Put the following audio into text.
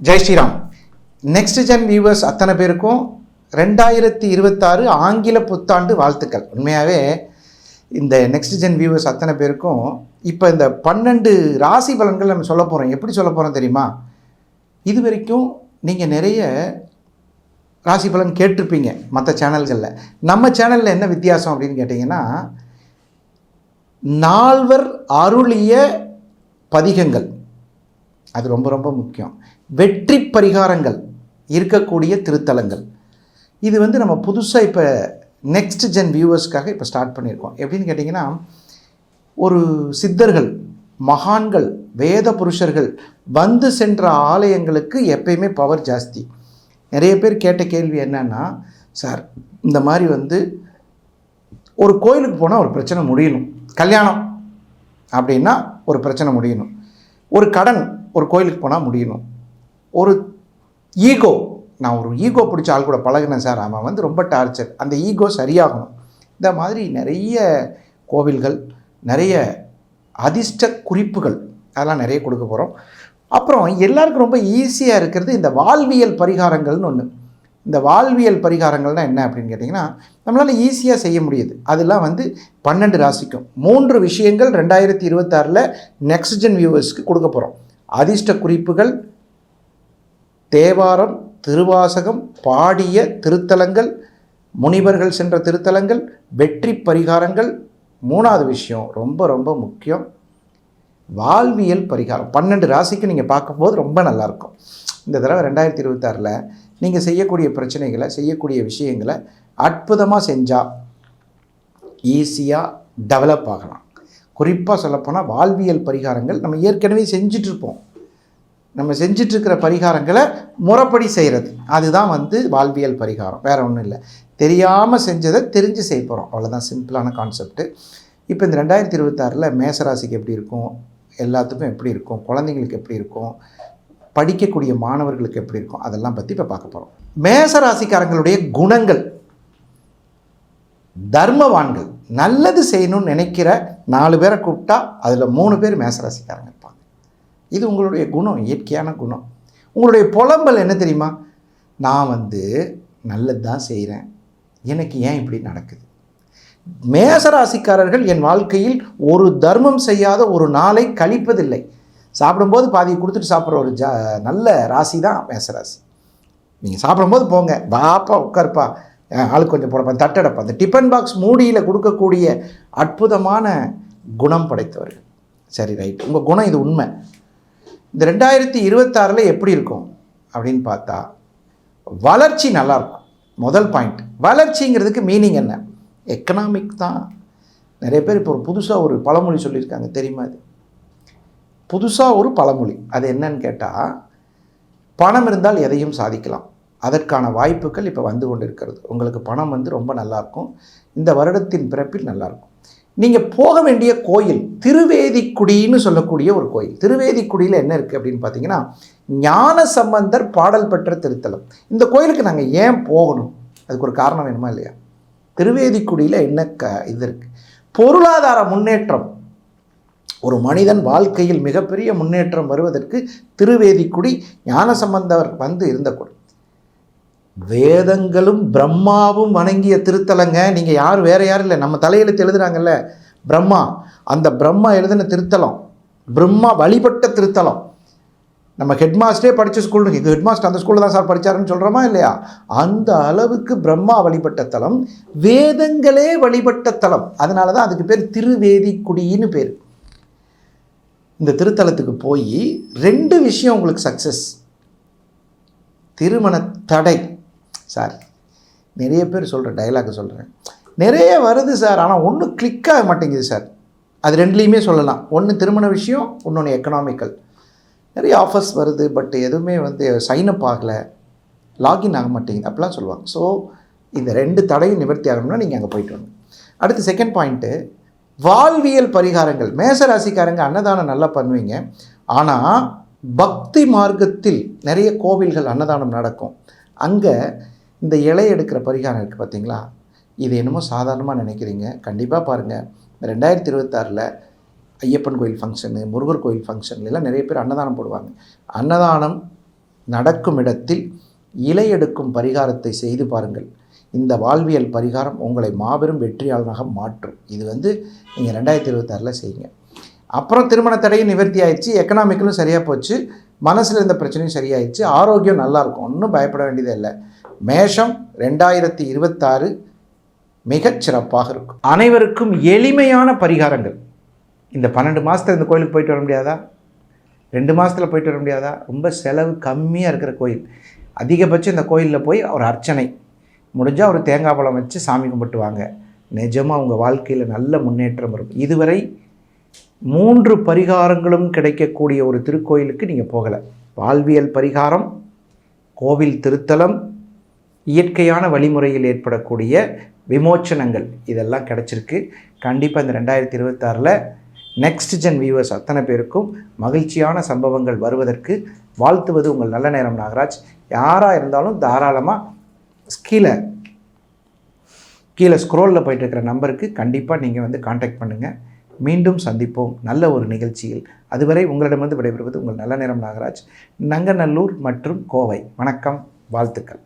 Jai Shriram. Next gen viewers அத்தனை பேருக்கும் 2026 ஆங்கில புத்தாண்டு வாழ்த்துக்கள். உண்மையாகவே இந்த நெக்ஸ்ட் ஜென் வியூவர்ஸ் அத்தனை பேருக்கும் இப்போ இந்த 12 ராசி பலன்கள் நம்ம சொல்ல போகிறோம். எப்படி சொல்ல போகிறோம் தெரியுமா? இது வரைக்கும் நீங்கள் நிறைய ராசி பலன் கேட்டிருப்பீங்க மற்ற சேனல்களில். நம்ம சேனலில் என்ன வித்தியாசம் அப்படின்னு கேட்டிங்கன்னா, நால்வர் அருளிய பதிகங்கள், அது ரொம்ப ரொம்ப முக்கியம். வெற்றி பரிகாரங்கள் இருக்கக்கூடிய திருத்தலங்கள். இது நம்ம புதுசாக இப்போ நெக்ஸ்ட் ஜென் வியூவர்ஸ்க்காக இப்போ ஸ்டார்ட் பண்ணியிருக்கோம். எப்படின்னு கேட்டிங்கன்னா, ஒரு சித்தர்கள், மகான்கள், வேத புருஷர்கள் வந்து சென்ற ஆலயங்களுக்கு எப்பயுமே பவர் ஜாஸ்தி. நிறைய பேர் கேட்ட கேள்வி என்னன்னா, சார் இந்த மாதிரி ஒரு கோயிலுக்கு போனால் ஒரு பிரச்சனை முடியணும், கல்யாணம் அப்படின்னா ஒரு பிரச்சனை முடியணும், ஒரு கடன் ஒரு கோயிலுக்கு போனால் முடியணும், ஒரு ஈகோ, நான் ஒரு ஈகோ பிடிச்ச ஆள் கூட பழகினேன் சார், அவன் ரொம்ப டார்ச்சர், அந்த ஈகோ சரியாகணும். இந்த மாதிரி நிறைய கோவில்கள், நிறைய அதிர்ஷ்ட குறிப்புகள், அதெல்லாம் நிறைய கொடுக்க போகிறோம். அப்புறம் எல்லாருக்கும் ரொம்ப ஈஸியாக இருக்கிறது இந்த வாழ்வியல் பரிகாரங்கள்னு ஒன்று. இந்த வாழ்வியல் பரிகாரங்கள்னால் என்ன அப்படின்னு கேட்டிங்கன்னா, நம்மளால் ஈஸியாக செய்ய முடியுது. அதெல்லாம் 12 ராசிக்கும் 3 விஷயங்கள் 2026 நெக்ஸ்ட் ஜென் வியூவர்ஸ்க்கு கொடுக்க போகிறோம். அதிர்ஷ்ட குறிப்புகள், தேவாரம், திருவாசகம் பாடிய திருத்தலங்கள், முனிவர்கள் சென்ற திருத்தலங்கள், வெற்றி பரிகாரங்கள். 3வது விஷயம் ரொம்ப ரொம்ப முக்கியம், வாழ்வியல் பரிகாரம். 12 ராசிக்கு நீங்கள் பார்க்கும்போது ரொம்ப நல்லாயிருக்கும். இந்த தடவை 2026 நீங்கள் செய்யக்கூடிய பிரச்சனைகளை, செய்யக்கூடிய விஷயங்களை அற்புதமாக செஞ்சால் ஈஸியாக டெவலப் ஆகலாம். குறிப்பாக சொல்லப்போனால் வாழ்வியல் பரிகாரங்கள் நம்ம ஏற்கனவே செஞ்சிட்ருப்போம். நம்ம செஞ்சிட்ருக்கிற பரிகாரங்களை முறைப்படி செய்கிறது, அதுதான் வாழ்வியல் பரிகாரம். வேறு ஒன்றும் இல்லை. தெரியாமல் செஞ்சதை தெரிஞ்சு செய்ய போகிறோம், அவ்வளோதான். சிம்பிளான கான்செப்ட்டு. இப்போ இந்த 2026 மேசராசிக்கு எப்படி இருக்கும், எல்லாத்துக்கும் எப்படி இருக்கும், குழந்தைங்களுக்கு எப்படி இருக்கும், படிக்கக்கூடிய மாணவர்களுக்கு எப்படி இருக்கும், அதெல்லாம் பற்றி இப்போ பார்க்க போகிறோம். மேசராசிக்காரங்களுடைய குணங்கள்: தர்மவான்கள். நல்லது செய்யணும்னு நினைக்கிற 4 பேரை கூப்பிட்டா அதில் 3 பேர் மேசராசிக்காரங்க இருப்பாங்க. இது உங்களுடைய குணம், இயற்கையான குணம். உங்களுடைய புலம்பல் என்ன தெரியுமா? நான் நல்லது தான் செய்கிறேன், எனக்கு ஏன் இப்படி நடக்குது? மேசராசிக்காரர்கள் என் வாழ்க்கையில் ஒரு தர்மம் செய்யாத ஒரு நாளை கழிப்பதில்லை. சாப்பிடும்போது பாதி கொடுத்துட்டு சாப்பிட்ற ஒரு நல்ல ராசி தான் மேசராசி. நீங்கள் சாப்பிடும்போது போங்க, பாப்பா உட்காருப்பா, ஆளுக்கு கொஞ்சம் போடப்பா, தட்டடப்பா, அந்த டிஃபன் பாக்ஸ் மூடியில் கொடுக்கக்கூடிய அற்புதமான குணம் படைத்தவர்கள். சரி, ரைட், உங்கள் குணம் இது உண்மை. இந்த 2026 எப்படி இருக்கும் அப்படின்னு பார்த்தா, வளர்ச்சி நல்லாயிருக்கும். முதல் பாயிண்ட், வளர்ச்சிங்கிறதுக்கு மீனிங் என்ன? எக்கனாமிக் தான். நிறைய பேர் இப்போ புதுசாக ஒரு பழமொழி சொல்லியிருக்காங்க, தெரியுமா? அது புதுசாக ஒரு பழமொழி. அது என்னன்னு கேட்டால், பணம் இருந்தால் எதையும் சாதிக்கலாம். அதற்கான வாய்ப்புகள் இப்போ வந்து கொண்டு இருக்கிறது. உங்களுக்கு பணம் ரொம்ப நல்லாயிருக்கும். இந்த வருடத்தின் பிறப்பில் நல்லாயிருக்கும். நீங்கள் போக வேண்டிய கோயில் திருவேதிக்குடின்னு சொல்லக்கூடிய ஒரு கோயில். திருவேதிக்குடியில் என்ன இருக்குது அப்படின்னு பார்த்தீங்கன்னா, ஞான சம்பந்தர் பாடல் பெற்ற திருத்தலம். இந்த கோயிலுக்கு நாங்கள் ஏன் போகணும்? அதுக்கு ஒரு காரணம் வேணுமா இல்லையா? திருவேதிக்குடியில் என்ன இது இருக்குது? பொருளாதார முன்னேற்றம். ஒரு மனிதன் வாழ்க்கையில் மிகப்பெரிய முன்னேற்றம் வருவதற்கு திருவேதிக்குடி ஞானசம்பந்தர் இருந்த குடி. வேதங்களும் பிரம்மாவும் வணங்கிய திருத்தலங்க. நீங்கள் யார், வேறு யாரும் இல்லை, நம்ம தலையெழுத்து எழுதுகிறாங்கல்ல பிரம்மா, அந்த பிரம்மா எழுதின திருத்தலம், பிரம்மா வழிபட்ட திருத்தலம். நம்ம ஹெட்மாஸ்டரே படித்த ஸ்கூல், ஹெட்மாஸ்டர் அந்த ஸ்கூலில் தான் சார் படித்தாருன்னு சொல்கிறோமா இல்லையா? அந்த அளவுக்கு பிரம்மா வழிபட்ட தலம், வேதங்களே வழிபட்ட தலம். அதனால தான் அதுக்கு பேர் திருவேதிக்குடின்னு பேர். இந்த திருத்தலத்துக்கு போய் 2 விஷயம் உங்களுக்கு சக்ஸஸ். திருமண தடை. சார் நிறைய பேர் சொல்கிற டைலாக் சொல்கிறேன், நிறைய வருது சார், ஆனால் ஒன்றும் கிளிக் ஆக மாட்டேங்குது சார். அது 2லேயுமே சொல்லலாம். ஒன்று திருமண விஷயம், இன்னொன்று எக்கனாமிக்கல். நிறைய ஆஃபர்ஸ் வருது, பட் எதுவுமே சைனப் ஆகலை, லாகின் ஆக மாட்டேங்குது, அப்படிலாம் சொல்லுவாங்க. ஸோ இந்த 2 தடையும் நிவர்த்தி ஆகணும்னா நீங்கள் அங்கே போய்ட்டு வாங்க. அடுத்து செகண்ட் பாயிண்ட்டு, வாழ்வியல் பரிகாரங்கள். மேசராசிக்காரங்க அன்னதானம் நல்லா பண்ணுவீங்க, ஆனால் பக்தி மார்க்கத்தில் நிறைய கோவில்கள் அன்னதானம் நடக்கும். அங்கே இந்த இலை எடுக்கிற பரிகாரம் இருக்குது பார்த்தீங்களா? இது என்னமோ சாதாரணமாக நினைக்கிறீங்க. கண்டிப்பாக பாருங்கள், 2026 ஐயப்பன் கோயில் ஃபங்க்ஷனு, முருகர் கோயில் ஃபங்க்ஷன்லாம் நிறைய பேர் அன்னதானம் போடுவாங்க. அன்னதானம் நடக்கும் இடத்தில் இலை எடுக்கும் பரிகாரத்தை செய்து பாருங்கள். இந்த வாழ்வியல் பரிகாரம் உங்களை மாபெரும் வெற்றியாளனாக மாற்றும். இது நீங்கள் 2026 செய்யுங்க. அப்புறம் திருமண தடையும் நிவர்த்தி ஆயிடுச்சு, எக்கனாமிக்கலும் சரியாக போச்சு, மனசில் இருந்த பிரச்சனையும் சரியாயிடுச்சு, ஆரோக்கியம் நல்லாயிருக்கும், ஒன்றும் பயப்பட வேண்டியதே இல்லை. மேஷம் 2026 மிகச் சிறப்பாக இருக்கும். அனைவருக்கும் எளிமையான பரிகாரங்கள். இந்த 12 மாதத்தில் இந்த கோயிலுக்கு போயிட்டு வர முடியாதா? 2 மாதத்தில் போயிட்டு வர முடியாதா? ரொம்ப செலவு கம்மியாக இருக்கிற கோயில். அதிகபட்சம் இந்த கோயிலில் போய் ஒரு அர்ச்சனை முடிஞ்சால் ஒரு தேங்காய் பழம் வச்சு சாமி கும்பிட்டு வாங்க. நிஜமாக உங்கள் வாழ்க்கையில் நல்ல முன்னேற்றம் வரும். இதுவரை 3 பரிகாரங்களும் கிடைக்கக்கூடிய ஒரு திருக்கோயிலுக்கு நீங்கள் போகலை. வாழ்வியல் பரிகாரம், கோவில் திருத்தலம், இயற்கையான வழிமுறையில் ஏற்படக்கூடிய விமோச்சனங்கள், இதெல்லாம் கிடச்சிருக்கு. கண்டிப்பாக இந்த 2026 நெக்ஸ்ட் ஜென் வியூவர்ஸ் அத்தனை பேருக்கும் மகிழ்ச்சியான சம்பவங்கள் வருவதற்கு வாழ்த்துவது உங்கள் நல்ல நேரம் நாகராஜ். யாராக இருந்தாலும் தாராளமாக கீழே ஸ்க்ரோலில் போயிட்டு இருக்கிற நம்பருக்கு கண்டிப்பாக நீங்கள் காண்டாக்ட் பண்ணுங்கள். மீண்டும் சந்திப்போம் நல்ல ஒரு நிகழ்ச்சியில். அதுவரை உங்களிடமிருந்து விடைபெறுவது உங்கள் நல்ல நேரம் நாகராஜ், நங்கநல்லூர் மற்றும் கோவை. வணக்கம், வாழ்த்துக்கள்.